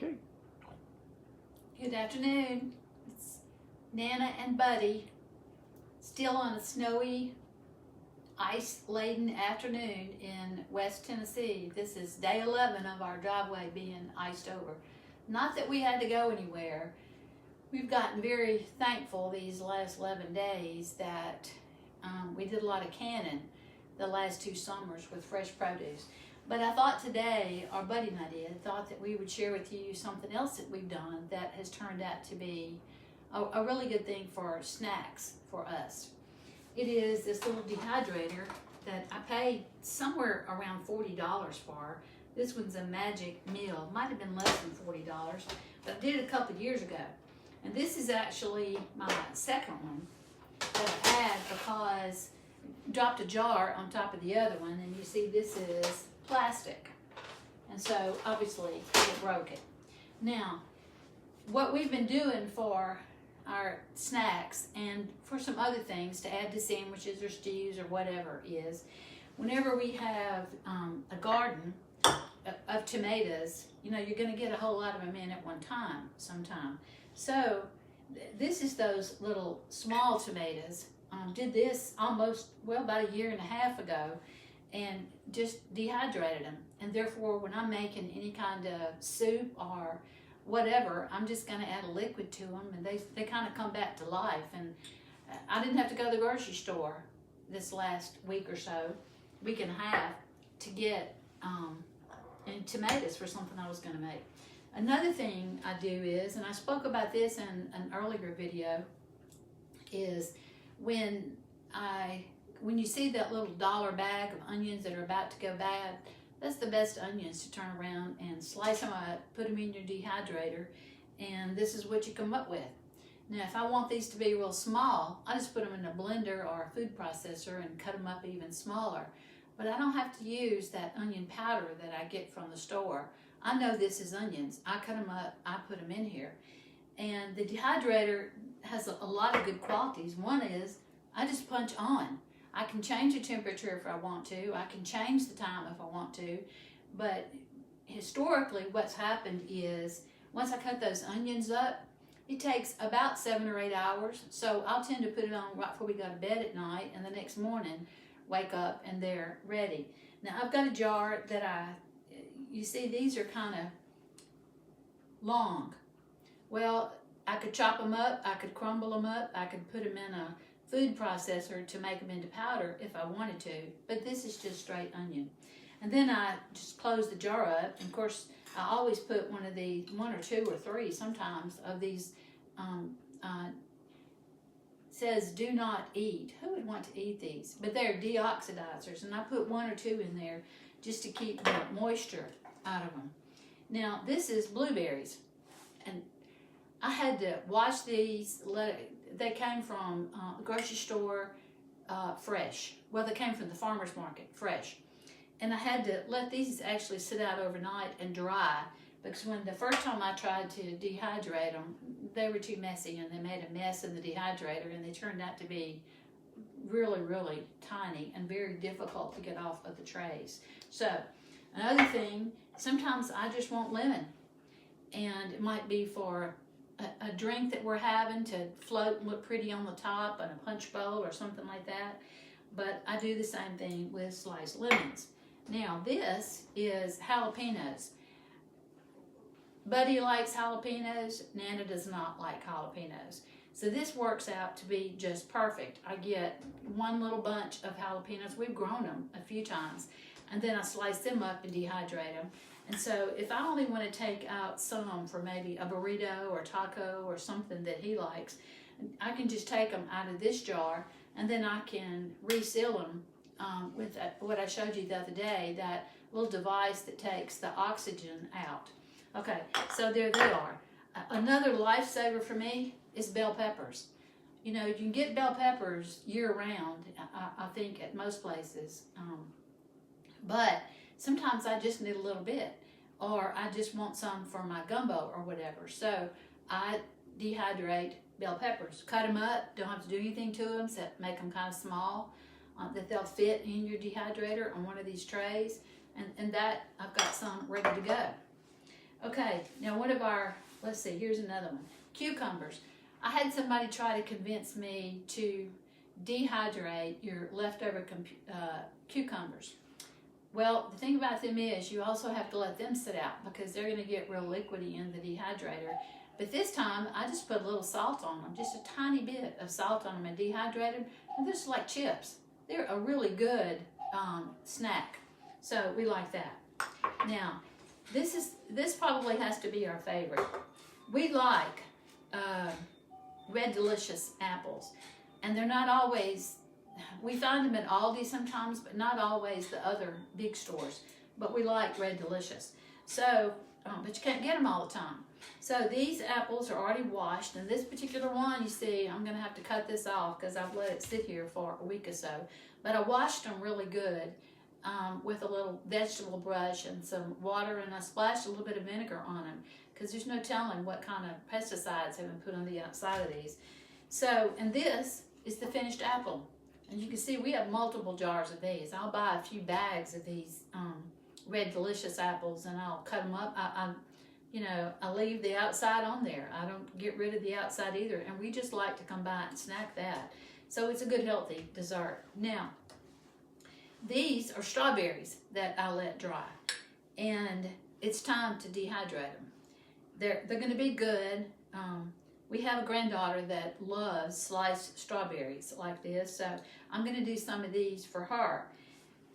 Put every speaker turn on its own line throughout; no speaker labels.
Okay.
Good afternoon. It's Nana and Buddy. Still on a snowy, ice-laden afternoon in West Tennessee. This is day 11 of our driveway being iced over. Not that we had to go anywhere. We've gotten very thankful these last 11 days that we did a lot of canning the last 2 summers with fresh produce. But I thought today, our Buddy and I thought that we would share with you something else that we've done that has turned out to be a really good thing for snacks for us. It is this little dehydrator that I paid somewhere around $40 for. This one's a magic meal. Might have been less than $40, but I did it a couple of years ago. And this is actually my second one that I had because I dropped a jar on top of the other one, and you see this is plastic. And so obviously it broke it. Now, what we've been doing for our snacks and for some other things to add to sandwiches or stews or whatever is, whenever we have a garden of tomatoes, you know, you're going to get a whole lot of them in at one time sometime. So this is those little small tomatoes. Did this almost, well, about a year and a half ago, and just dehydrated them. And therefore, when I'm making any kind of soup or whatever, I'm just going to add a liquid to them, and they kind of come back to life. And I didn't have to go to the grocery store this last week or so, week and a half, to get tomatoes for something I was going to make. Another thing I do is, and I spoke about this in an earlier video, is when you see that little dollar bag of onions that are about to go bad, that's the best onions to turn around and slice them up, put them in your dehydrator, and this is what you come up with. Now, if I want these to be real small, I just put them in a blender or a food processor and cut them up even smaller. But I don't have to use that onion powder that I get from the store. I know this is onions. I cut them up, I put them in here. And the dehydrator has a lot of good qualities. One is, I just punch on. I can change the temperature if I want to. I can change the time if I want to. But historically, what's happened is, once I cut those onions up, it takes about 7 or 8 hours. So I'll tend to put it on right before we go to bed at night, and the next morning, wake up and they're ready. Now, I've got a jar that you see these are kind of long. Well, I could chop them up, I could crumble them up, I could put them in a food processor to make them into powder if I wanted to, but this is just straight onion. And then I just close the jar up, and of course I always put one or two or three sometimes of these says do not eat. Who would want to eat these? But they're deoxidizers, and I put 1 or 2 in there just to keep the moisture out of them. Now, this is blueberries, and I had to wash these. They came from the grocery store fresh. Well, they came from the farmer's market fresh. And I had to let these actually sit out overnight and dry, because when the first time I tried to dehydrate them, they were too messy, and they made a mess in the dehydrator, and they turned out to be really, really tiny and very difficult to get off of the trays. So, another thing, sometimes I just want lemon, and it might be for a drink that we're having to float and look pretty on the top in a punch bowl or something like that. But I do the same thing with sliced lemons. Now, this is jalapenos. Buddy likes jalapenos. Nana does not like jalapenos. So this works out to be just perfect. I get 1 little bunch of jalapenos. We've grown them a few times. And then I slice them up and dehydrate them. And so if I only want to take out some for maybe a burrito or taco or something that he likes, I can just take them out of this jar, and then I can reseal them with what I showed you the other day, that little device that takes the oxygen out. Okay, so there they are. Another lifesaver for me is bell peppers. You know, you can get bell peppers year-round, I think, at most places. But sometimes I just need a little bit, or I just want some for my gumbo or whatever. So I dehydrate bell peppers, cut them up, don't have to do anything to them except make them kind of small, that they'll fit in your dehydrator on one of these trays, and that I've got some ready to go. Okay, now one of our, let's see, here's another one. Cucumbers. I had somebody try to convince me to dehydrate your leftover cucumbers. Well, the thing about them is you also have to let them sit out because they're going to get real liquidy in the dehydrator. But this time, I just put a little salt on them, just a tiny bit of salt on them and dehydrated them. And they're just like chips. They're a really good snack. So we like that. Now, this probably has to be our favorite. We like Red Delicious apples. And they're not always, we find them at Aldi sometimes, but not always the other big stores. But we like Red Delicious. So, but you can't get them all the time. So these apples are already washed, and this particular one, you see, I'm going to have to cut this off because I've let it sit here for a week or so. But I washed them really good with a little vegetable brush and some water, and I splashed a little bit of vinegar on them because there's no telling what kind of pesticides have been put on the outside of these. So, and this is the finished apple. And you can see we have multiple jars of these. I'll buy a few bags of these Red Delicious apples, and I'll cut them up. I leave the outside on there. I don't get rid of the outside either. And we just like to come by and snack that. So it's a good healthy dessert. Now, these are strawberries that I let dry. And it's time to dehydrate them. They're going to be good. We have a granddaughter that loves sliced strawberries like this. So I'm going to do some of these for her.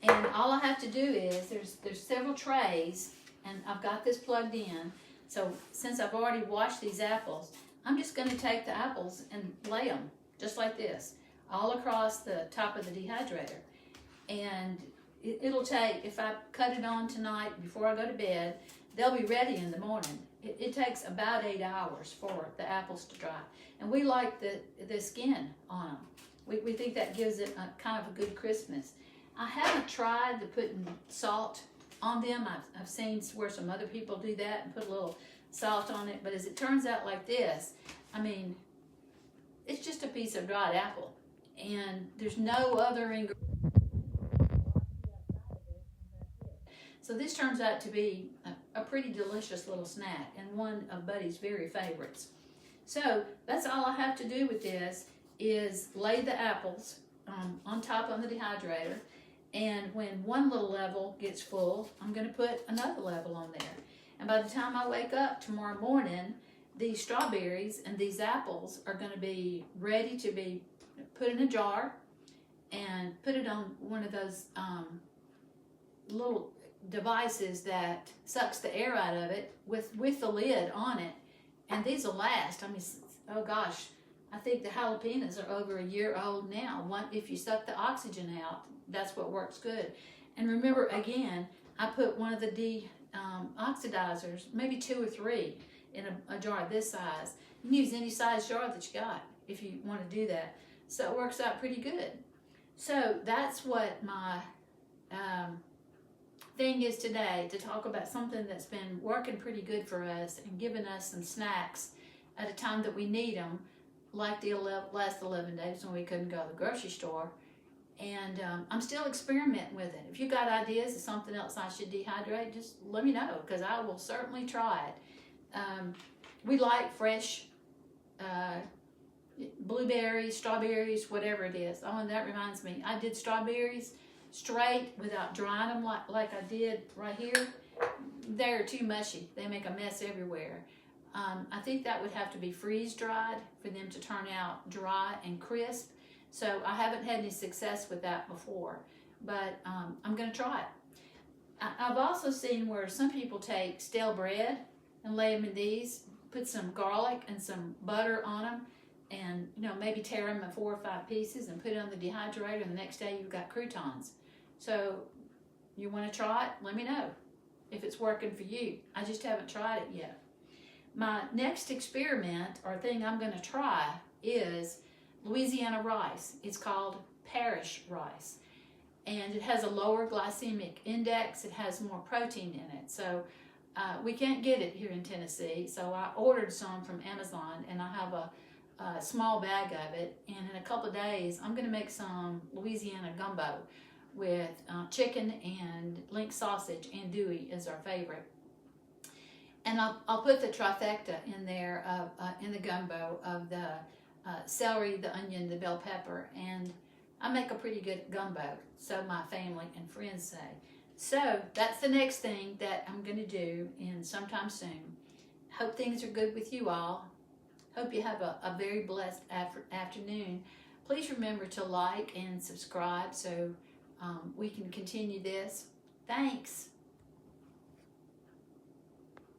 And all I have to do is, there's several trays, and I've got this plugged in. So since I've already washed these apples, I'm just going to take the apples and lay them just like this, all across the top of the dehydrator. And it'll take, if I cut it on tonight before I go to bed, they'll be ready in the morning. It takes about 8 hours for the apples to dry. And we like the skin on them. We think that gives it a kind of a good crispness. I haven't tried to put salt on them. I've seen where some other people do that and put a little salt on it. But as it turns out like this, I mean, it's just a piece of dried apple. And there's no other ingredient. So this turns out to be a pretty delicious little snack and one of Buddy's very favorites. So that's all I have to do with this is lay the apples on top of the dehydrator. And when one little level gets full, I'm going to put another level on there. And by the time I wake up tomorrow morning, these strawberries and these apples are going to be ready to be put in a jar and put it on one of those little devices that sucks the air out of it with the lid on it. And these will last. I mean, oh gosh, I think the jalapenos are over a year old now. If you suck the oxygen out, that's what works good. And remember, again, I put one of the oxidizers, maybe 2 or 3, in a jar this size. You can use any size jar that you got if you want to do that. So it works out pretty good. So that's what my thing is today, to talk about something that's been working pretty good for us and giving us some snacks at a time that we need them, like the last 11 days when we couldn't go to the grocery store. And I'm still experimenting with it. If you got ideas of something else I should dehydrate, just let me know, because I will certainly try it. We like fresh blueberries, strawberries, whatever it is. Oh, and that reminds me, I did strawberries straight without drying them like I did right here. They're too mushy. They make a mess everywhere. I think that would have to be freeze dried for them to turn out dry and crisp. So I haven't had any success with that before, but I'm going to try it. I've also seen where some people take stale bread and lay them in these, put some garlic and some butter on them, and maybe tear them in 4 or 5 pieces and put it on the dehydrator, and the next day you've got croutons. So you want to try it? Let me know if it's working for you. I just haven't tried it yet. My next experiment or thing I'm going to try is Louisiana rice. It's called Parish rice, and it has a lower glycemic index. It has more protein in it. So we can't get it here in Tennessee, so I ordered some from Amazon, and I have a small bag of it. And in a couple of days, I'm going to make some Louisiana gumbo with chicken and link sausage, and andouille is our favorite. And I'll put the trifecta in there in the gumbo of the celery, the onion, the bell pepper, and I make a pretty good gumbo, so my family and friends say. So that's the next thing that I'm going to do in sometime soon. Hope things are good with you all. Hope you have a very blessed afternoon. Please remember to like and subscribe so we can continue this. Thanks.